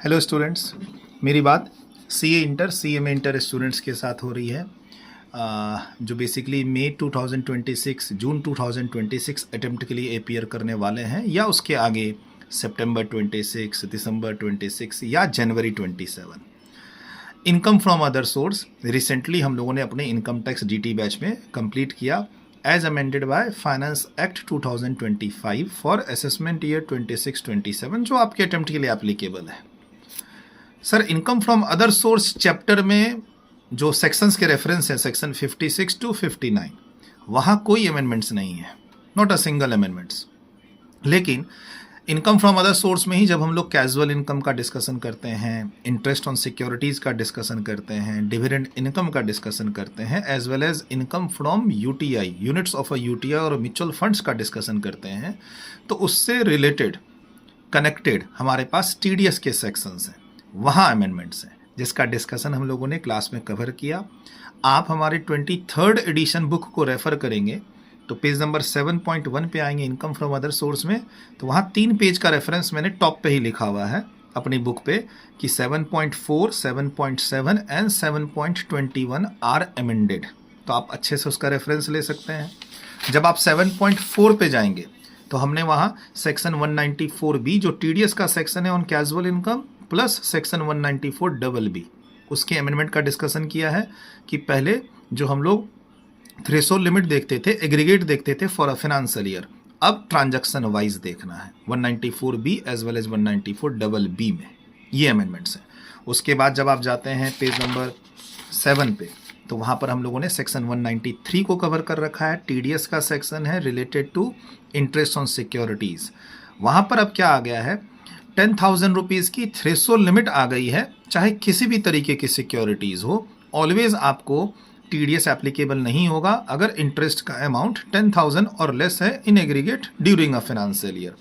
Hello students, मेरी बात CA inter CMA inter students के साथ हो रही है जो बेसिकली मई 2026 जून 2026 अटेम्प्ट के लिए अपीयर करने वाले हैं या उसके आगे सितंबर 26 दिसंबर 26 या जनवरी 27। Income from other source recently हम लोगों ने अपने इनकम टैक्स डीटी बैच में कंप्लीट किया as amended by finance act 2025 for assessment year 26-27 जो आपके अटेम्प्ट के लिए एप्लीकेबल है। Sir, income from other source chapter में जो सेक्शंस के रेफरेंस है सेक्शन 56 टू 59, वहाँ कोई अमेंडमेंट्स नहीं है, नॉट अ सिंगल अमेंडमेंट्स। लेकिन इनकम फ्रॉम अदर सोर्स में ही जब हम लोग कैजुअल इनकम का डिस्कशन करते हैं, इंटरेस्ट ऑन सिक्योरिटीज़ का डिस्कसन करते हैं, डिविडेंड इनकम का डिस्कसन करते हैं, as well as income from UTI units of a UTI और म्यूचुअल फंड्स का डिस्कसन करते हैं, तो उससे रिलेटेड कनेक्टेड हमारे पास टीडीएस के सेक्शंस हैं, वहाँ अमेंडमेंट्स हैं जिसका डिस्कशन हम लोगों ने क्लास में कवर किया। आप हमारे 23rd एडिशन बुक को रेफ़र करेंगे तो पेज नंबर 7.1 पे आएंगे इनकम फ्रॉम अदर सोर्स में, तो वहाँ 3 पेज का रेफरेंस मैंने टॉप पे ही लिखा हुआ है अपनी बुक पे कि 7.4, 7.7 एंड 7.21 आर अमेंडेड, तो आप अच्छे से उसका रेफरेंस ले सकते हैं। जब आप 7.4 पे जाएंगे तो हमने वहाँ सेक्शन 194B जो टीडीएस का सेक्शन है on casual income plus section 194BB उसके अमेंडमेंट का डिस्कशन किया है कि पहले जो हम लोग थ्रेशोल्ड लिमिट देखते थे, एग्रीगेट देखते थे फॉर अ फाइनेंशियल ईयर, अब ट्रांजैक्शन वाइज देखना है 194B as well as 194BB में, ये अमेंडमेंट्स हैं। उसके बाद जब आप जाते हैं पेज नंबर 7 पे तो वहाँ पर हम लोगों ने सेक्शन 193 को कवर कर रखा है, टीडीएस का सेक्शन है related to interest on securities. वहाँ पर अब क्या आ गया है, 10,000 रुपीज़ की थ्रेशोल्ड लिमिट आ गई है, चाहे किसी भी तरीके की सिक्योरिटीज़ हो, ऑलवेज आपको टीडीएस एप्लीकेबल नहीं होगा अगर इंटरेस्ट का अमाउंट 10,000 और लेस है in aggregate during a financial year.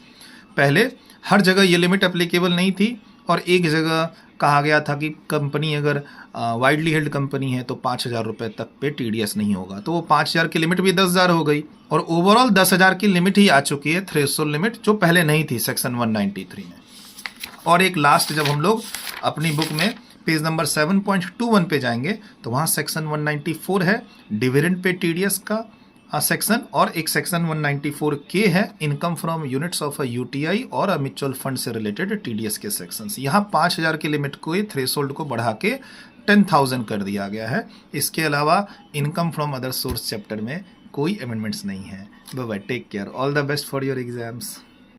पहले हर जगह ये लिमिट एप्लीकेबल नहीं थी और एक जगह कहा गया था कि कंपनी अगर वाइडली हेल्ड कंपनी है तो 5,000 रुपये तक पे टीडीएस नहीं होगा, तो वो 5,000 की लिमिट भी 10,000 हो गई और ओवरऑल 10,000 की लिमिट ही आ चुकी है थ्रेशोल्ड लिमिट, जो पहले नहीं थी सेक्शन 193 में। और एक लास्ट जब हम लोग अपनी बुक में पेज नंबर 7.21 पे जाएंगे तो वहाँ सेक्शन 194 है डिविडेंड पे टीडीएस का सेक्शन, और एक सेक्शन 194K है income from units of a UTI और अ म्यूचुअल फंड से रिलेटेड टीडीएस के सेक्शंस। यहाँ 5,000 की लिमिट को थ्रेशोल्ड को बढ़ा के 10,000 कर दिया गया है। इसके अलावा income from other source chapter में कोई अमेंडमेंट्स नहीं है। Bye bye, take care, all the best for your exams.